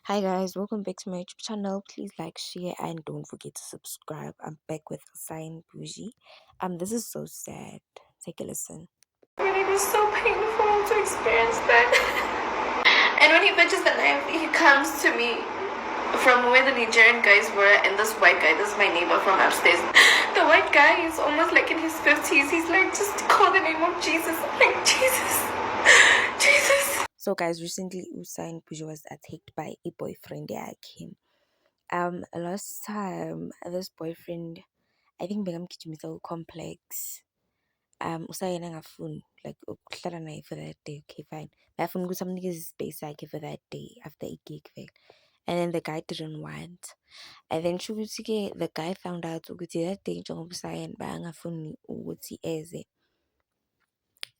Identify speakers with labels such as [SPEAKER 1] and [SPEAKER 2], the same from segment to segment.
[SPEAKER 1] Hi guys, welcome back to my YouTube channel. Please like, share, and don't forget to subscribe. I'm back with Usain Bougie. This is so sad. Take a listen.
[SPEAKER 2] It is so painful to experience that. And when he fetches the knife, he comes to me from where the Nigerian guys were, and this white guy, this is my neighbor from upstairs. The white guy is almost like in his 50s. He's like, just call the name of Jesus. I'm like, Jesus. Jesus.
[SPEAKER 1] So guys, recently Usain Bougie was attacked by a boyfriend yakhe. Last time this boyfriend, I think bekamgijimisa complex. Usayena engafuni like ukuhlala naye for that day. Okay, fine. Bayafuna ukuthi amnikeze ispace yakhe for that day after i-gig vele. And then the guy didn't want. And then shukuthi-ke the guy found out ukuthi that day njengoba usayena bayangafuni ukuthi eze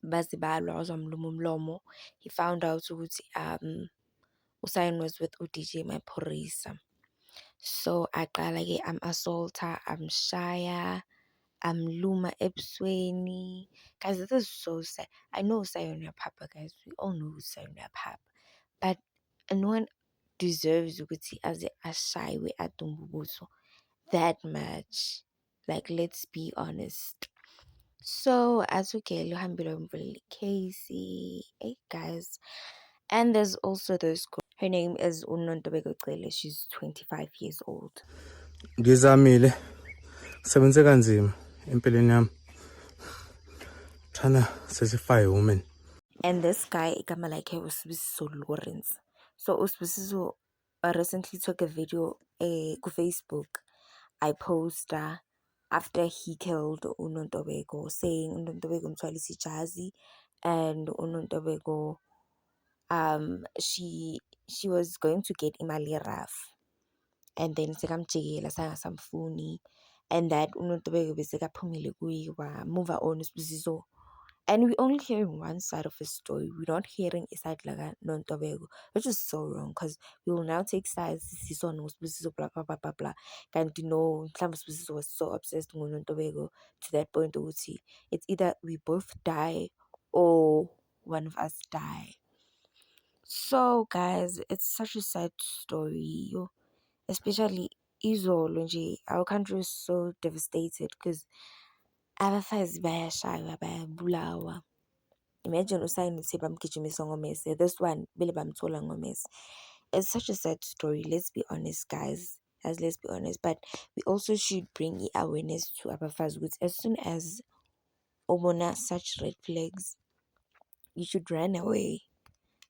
[SPEAKER 1] baze balwa wazamluma umlomo. He found out ukuthi Usain was with uDJ Maphorisa. So aqala-ke am-assaulta, amshaya, amluma ebusweni. Guys, this is so sad. I know Usain Papa, guys. We all know Usain Papa. But no one deserves ukuthi aze ashaywe adumbubuswe that much. Like, let's be honest. So asukele uhambile wemvula Casey. Hey guys. And there's also this girl. Her name is Unontobeko Cele. She's 25 years old.
[SPEAKER 3] Ngizamile sebenze kanzima empilweni yami thana sesifaye woman.
[SPEAKER 1] And this guy igama lakhe uSibusiso Lawrence. So uSibusiso recently took a video ku Facebook. I posted after he killed Unontobeko, saying Unontobeko mthwalisa ijazi, and Unontobeko she was going to get imali rough, and then sekamjikela sangasamfuni, and that Unontobeko besekaphumile kuyiwa move on uSibusiso. And we're only hearing one side of the story. We're not hearing a side like a non-Tobago, which is so wrong because we will now take sides. Siso no Sibusiso blah blah blah blah blah. And you know, Sibusiso was so obsessed with non-Tobago to that point of it's either we both die or one of us die. So guys, it's such a sad story. Especially Izolo nje, our country is so devastated because abafazi bayashaywa bayabulawa. Imagine Usain uthi bamgijimisa ngomese. This one bele bamthola ngomese. It's such a sad story. Let's be honest, guys. Let's be honest. But we also should bring awareness to abafazi ukuthi as soon as ubona such red flags, you should run away.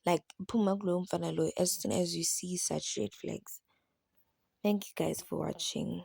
[SPEAKER 1] Like phuma kuloyo mfana loyo as soon as you see such red flags. Thank you guys for watching.